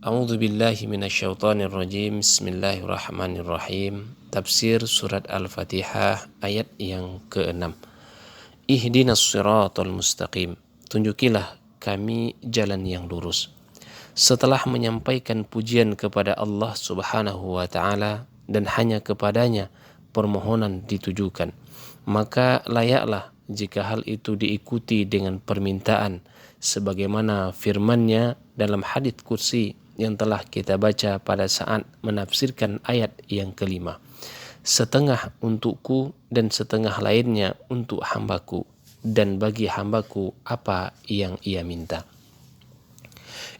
A'udzu billahi minasyaitonir rajim. Bismillahirrahmanirrahim. Tafsir surat Al-Fatihah ayat yang ke-6. Ihdinas siratal mustaqim. Tunjukilah kami jalan yang lurus. Setelah menyampaikan pujian kepada Allah Subhanahu wa taala dan hanya kepadanya permohonan ditujukan, maka layaklah jika hal itu diikuti dengan permintaan sebagaimana firman-Nya dalam hadits kursi yang telah kita baca pada saat menafsirkan ayat yang kelima. Setengah untukku dan setengah lainnya untuk hambaku, dan bagi hambaku apa yang ia minta.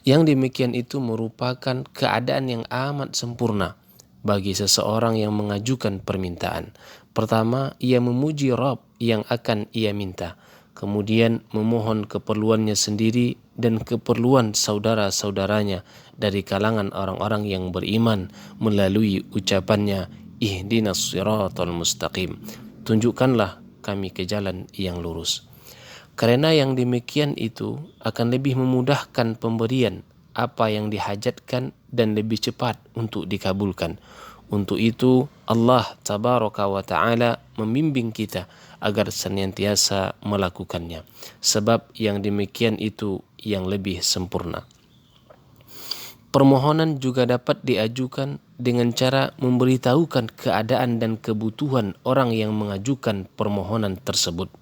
Yang demikian itu merupakan keadaan yang amat sempurna bagi seseorang yang mengajukan permintaan. Pertama, ia memuji Rabb yang akan ia minta. Kemudian memohon keperluannya sendiri dan keperluan saudara-saudaranya dari kalangan orang-orang yang beriman melalui ucapannya, Ihdinas siratal mustaqim. Tunjukkanlah kami ke jalan yang lurus. Karena yang demikian itu akan lebih memudahkan pemberian apa yang dihajatkan dan lebih cepat untuk dikabulkan. Untuk itu Allah Tabaraka wa Ta'ala membimbing kita agar senantiasa melakukannya. Sebab yang demikian itu yang lebih sempurna. Permohonan juga dapat diajukan dengan cara memberitahukan keadaan dan kebutuhan orang yang mengajukan permohonan tersebut.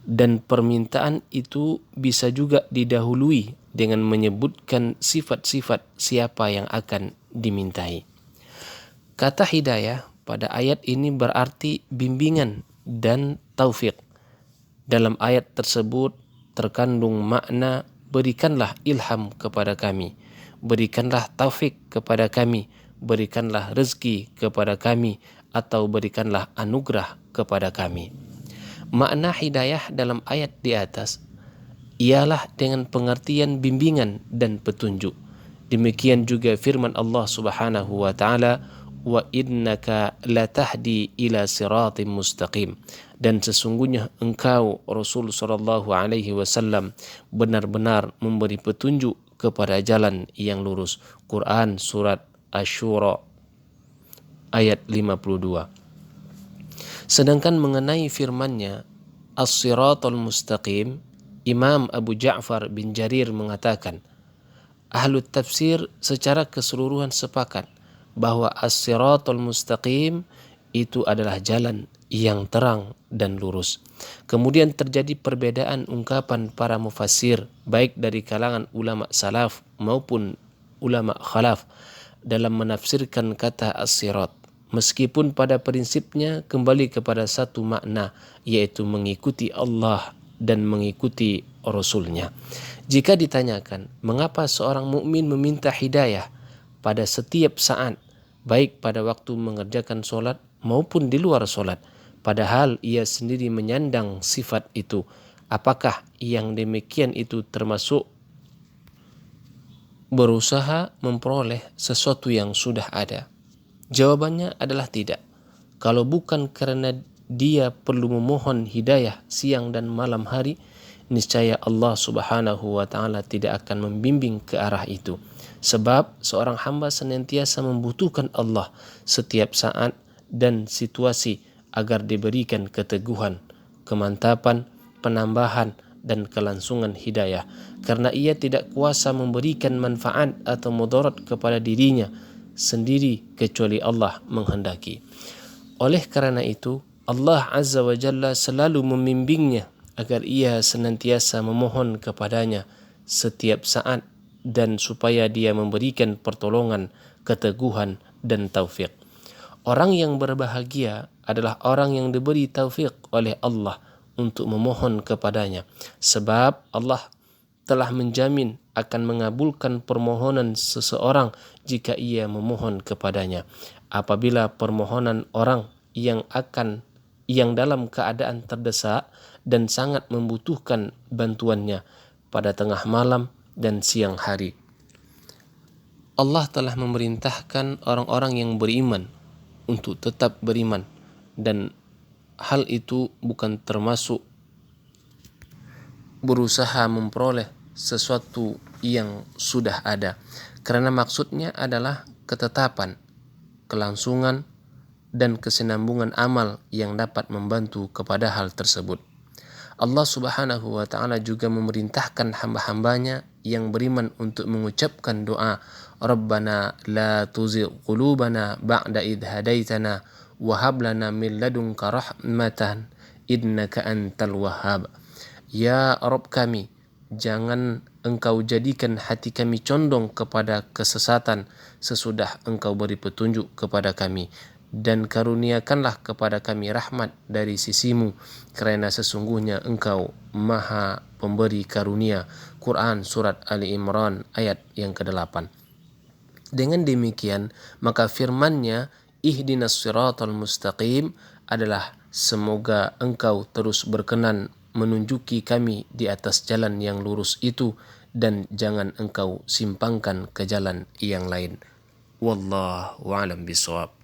Dan permintaan itu bisa juga didahului dengan menyebutkan sifat-sifat siapa yang akan dimintai. Kata hidayah pada ayat ini berarti bimbingan dan taufik. Dalam ayat tersebut terkandung makna berikanlah ilham kepada kami, berikanlah taufik kepada kami, berikanlah rezeki kepada kami, atau berikanlah anugerah kepada kami. Makna hidayah dalam ayat di atas ialah dengan pengertian bimbingan dan petunjuk. Demikian juga firman Allah Subhanahu wa taala, wa innaka latahdi ila siratim mustaqim, dan sesungguhnya engkau Rasul sallallahu alaihi wasallam benar-benar memberi petunjuk kepada jalan yang lurus. Quran surat Asy-Syura ayat 52. Sedangkan mengenai firman-Nya As-Siratal Mustaqim, Imam Abu Ja'far bin Jarir mengatakan, Ahlu tafsir secara keseluruhan sepakat bahwa As-Siratal Mustaqim itu adalah jalan yang terang dan lurus. Kemudian terjadi perbedaan ungkapan para mufassir baik dari kalangan ulama salaf maupun ulama khalaf dalam menafsirkan kata as-sirat. Meskipun pada prinsipnya kembali kepada satu makna, yaitu mengikuti Allah dan mengikuti Rasul-Nya. Jika ditanyakan mengapa seorang mukmin meminta hidayah pada setiap saat, baik pada waktu mengerjakan solat maupun di luar solat, padahal ia sendiri menyandang sifat itu, apakah yang demikian itu termasuk berusaha memperoleh sesuatu yang sudah ada? Jawabannya adalah tidak. Kalau bukan karena dia perlu memohon hidayah siang dan malam hari, niscaya Allah Subhanahu wa taala tidak akan membimbing ke arah itu. Sebab seorang hamba senantiasa membutuhkan Allah setiap saat dan situasi agar diberikan keteguhan, kemantapan, penambahan, dan kelangsungan hidayah, karena ia tidak kuasa memberikan manfaat atau mudarat kepada dirinya sendiri kecuali Allah menghendaki. Oleh karena itu Allah Azza wa Jalla selalu membimbingnya agar ia senantiasa memohon kepadanya setiap saat dan supaya dia memberikan pertolongan, keteguhan, dan taufik. Orang yang berbahagia adalah orang yang diberi taufik oleh Allah untuk memohon kepadanya, sebab Allah telah menjamin akan mengabulkan permohonan seseorang jika ia memohon kepadanya. Apabila permohonan orang yang dalam keadaan terdesak dan sangat membutuhkan bantuannya pada tengah malam dan siang hari, Allah telah memerintahkan orang-orang yang beriman untuk tetap beriman, dan hal itu bukan termasuk berusaha memperoleh sesuatu yang sudah ada. Karena maksudnya adalah ketetapan, kelangsungan, dan kesinambungan amal yang dapat membantu kepada hal tersebut. Allah Subhanahu wa ta'ala juga memerintahkan hamba-hambanya yang beriman untuk mengucapkan doa, Rabbana la tuzigh qulubana ba'da idh hadaitana wa hab lana min ladunka rahmatan innaka antal wahhab. Ya Rabb kami, jangan Engkau jadikan hati kami condong kepada kesesatan sesudah Engkau beri petunjuk kepada kami, dan karuniakanlah kepada kami rahmat dari sisimu, kerana sesungguhnya Engkau Maha Pemberi Karunia. Quran Surat Ali Imran ayat yang ke-8. Dengan demikian, maka firman-Nya, ihdinas siratal mustaqim, adalah semoga Engkau terus berkenan menunjuki kami di atas jalan yang lurus itu, dan jangan Engkau simpangkan ke jalan yang lain. Wallahu a'lam bishawab.